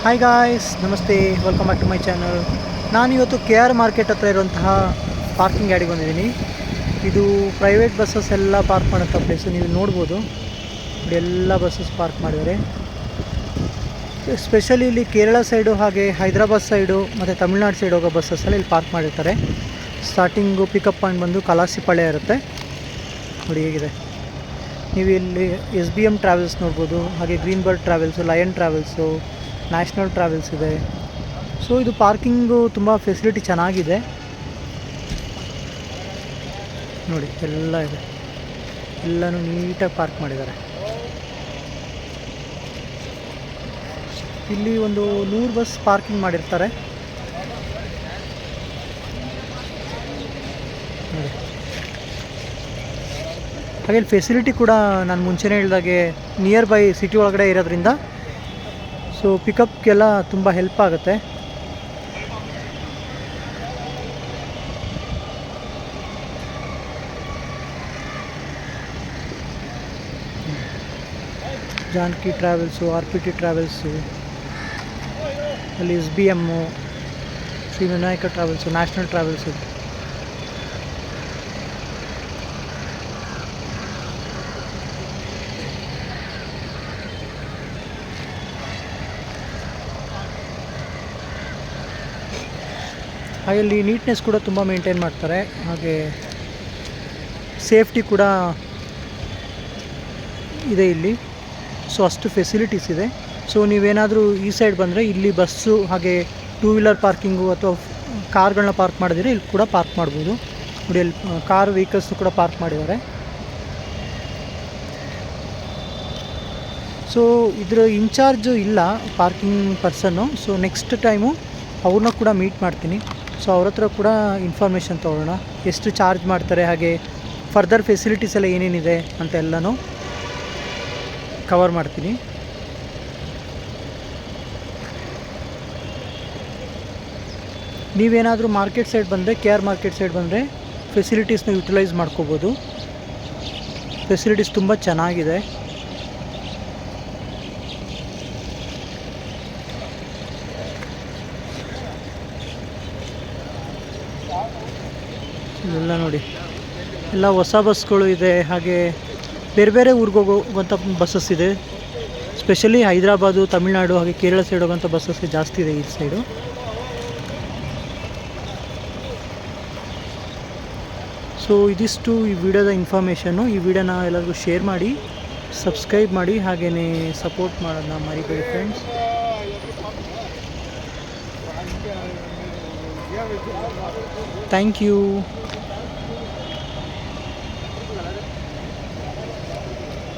Hi guys, ನಮಸ್ತೆ, welcome back to my channel. ನಾನಿವತ್ತು KR market ಹತ್ರ ಇರುವಂತಹ ಪಾರ್ಕಿಂಗ್ ಯಾರ್ಡಿಗೆ ಬಂದಿದ್ದೀನಿ. ಇದು ಪ್ರೈವೇಟ್ ಬಸ್ಸಸ್ ಎಲ್ಲ ಪಾರ್ಕ್ ಮಾಡೋಂಥ ಪ್ಲೇಸು. ನೀವು ನೋಡ್ಬೋದು, ಎಲ್ಲ ಬಸ್ಸಸ್ ಪಾರ್ಕ್ ಮಾಡಿದ್ದಾರೆ. ಸ್ಪೆಷಲಿ ಇಲ್ಲಿ ಕೇರಳ ಸೈಡು ಹಾಗೆ ಹೈದರಾಬಾದ್ ಸೈಡು ಮತ್ತು ತಮಿಳ್ನಾಡು ಸೈಡ್ ಹೋಗೋ ಬಸ್ಸಸ್ಸಲ್ಲಿ ಇಲ್ಲಿ ಪಾರ್ಕ್ ಮಾಡಿರ್ತಾರೆ. ಸ್ಟಾರ್ಟಿಂಗು ಪಿಕಪ್ ಪಾಯಿಂಟ್ ಬಂದು ಕಲಾಸಿಪಾಳ್ಯ ಇರುತ್ತೆ. ನೋಡಿ ಹೇಗಿದೆ. ನೀವು ಇಲ್ಲಿ SBM ಟ್ರಾವೆಲ್ಸ್ ನೋಡ್ಬೋದು, ಹಾಗೆ green bird travels, lion travels, national travels ಇದೆ. ಸೊ ಇದು ಪಾರ್ಕಿಂಗು ತುಂಬ ಫೆಸಿಲಿಟಿ ಚೆನ್ನಾಗಿದೆ. ನೋಡಿ ಎಲ್ಲ ಇದೆ, ಎಲ್ಲನೂ ನೀಟಾಗಿ ಪಾರ್ಕ್ ಮಾಡಿದ್ದಾರೆ. ಇಲ್ಲಿ ಒಂದು 100 ಬಸ್ ಪಾರ್ಕಿಂಗ್ ಮಾಡಿರ್ತಾರೆ. ನೋಡಿ, ಹಾಗೆ ಇಲ್ಲಿ ಫೆಸಿಲಿಟಿ ಕೂಡ ನಾನು ಮುಂಚೆನೇ ಹೇಳಿದಾಗೆ ನಿಯರ್ ಬೈ ಸಿಟಿ ಒಳಗಡೆ ಇರೋದ್ರಿಂದ ಸೊ ಪಿಕಪ್ಗೆಲ್ಲ ತುಂಬ ಹೆಲ್ಪ್ ಆಗುತ್ತೆ. ಜಾನಕಿ ಟ್ರಾವೆಲ್ಸು, RPT ಟ್ರಾವೆಲ್ಸು, ಅಲ್ಲಿ SBM, Shri Vinayaka travels, national travels. ಹಾಗೆ ಇಲ್ಲಿ ನೀಟ್ನೆಸ್ ಕೂಡ ತುಂಬ ಮೇಂಟೈನ್ ಮಾಡ್ತಾರೆ. ಹಾಗೆ ಸೇಫ್ಟಿ ಕೂಡ ಇದೆ ಇಲ್ಲಿ. ಸೊ ಅಷ್ಟು ಫೆಸಿಲಿಟೀಸ್ ಇದೆ. ಸೊ ನೀವೇನಾದರೂ ಈ ಸೈಡ್ ಬಂದರೆ ಇಲ್ಲಿ ಬಸ್ಸು ಹಾಗೆ 2 ವೀಲರ್ ಪಾರ್ಕಿಂಗು ಅಥವಾ ಕಾರ್ಗಳನ್ನ ಪಾರ್ಕ್ ಮಾಡಿದ್ರೆ ಇಲ್ಲಿ ಕೂಡ ಪಾರ್ಕ್ ಮಾಡ್ಬೋದು. ನೋಡಿ, ಅಲ್ಲಿ ಕಾರ್ ವೆಹಿಕಲ್ಸು ಕೂಡ ಪಾರ್ಕ್ ಮಾಡಿದ್ದಾರೆ. ಸೊ ಇದರ ಇನ್ಚಾರ್ಜು ಇಲ್ಲ, ಪಾರ್ಕಿಂಗ್ ಪರ್ಸನ್ನು. ಸೊ ನೆಕ್ಸ್ಟ್ ಟೈಮು ಅವ್ರನ್ನ ಕೂಡ ಮೀಟ್ ಮಾಡ್ತೀನಿ. ಸೊ ಅವ್ರ ಹತ್ರ ಕೂಡ ಇನ್ಫಾರ್ಮೇಷನ್ ತೊಗೊಳ್ಳೋಣ, ಎಷ್ಟು ಚಾರ್ಜ್ ಮಾಡ್ತಾರೆ, ಹಾಗೆ ಫರ್ದರ್ ಫೆಸಿಲಿಟೀಸ್ ಎಲ್ಲ ಏನೇನಿದೆ ಅಂತ ಎಲ್ಲನೂ ಕವರ್ ಮಾಡ್ತೀನಿ. ನೀವೇನಾದರೂ ಮಾರ್ಕೆಟ್ ಸೈಡ್ ಬಂದರೆ, KR ಮಾರ್ಕೆಟ್ ಸೈಡ್ ಬಂದರೆ ಫೆಸಿಲಿಟೀಸ್ನ ಯುಟಿಲೈಸ್ ಮಾಡ್ಕೋಬೋದು. ಫೆಸಿಲಿಟೀಸ್ ತುಂಬ ಚೆನ್ನಾಗಿದೆ. ಎಲ್ಲ ನೋಡಿ, ಎಲ್ಲ ಹೊಸ ಬಸ್ಗಳು ಇದೆ. ಹಾಗೆ ಬೇರೆ ಬೇರೆ ಊರಿಗೆ ಹೋಗುವಂಥ ಬಸ್ಸಸ್ ಇದೆ. ಸ್ಪೆಷಲಿ ಹೈದರಾಬಾದು, ತಮಿಳ್ನಾಡು ಹಾಗೆ ಕೇರಳ ಸೈಡ್ ಹೋಗೋಂಥ ಬಸ್ಸಸ್ ಜಾಸ್ತಿ ಇದೆ ಈ ಸೈಡು. ಸೊ ಇದಿಷ್ಟು ಈ ವಿಡಿಯೋದ ಇನ್ಫಾರ್ಮೇಷನ್ನು. ಈ ವಿಡಿಯೋನ ಎಲ್ಲರಿಗೂ ಶೇರ್ ಮಾಡಿ, ಸಬ್ಸ್ಕ್ರೈಬ್ ಮಾಡಿ, ಹಾಗೆಯೇ ಸಪೋರ್ಟ್ ಮಾಡೋದನ್ನ ಮರಿಬೇಡಿ ಫ್ರೆಂಡ್ಸ್. Thank you.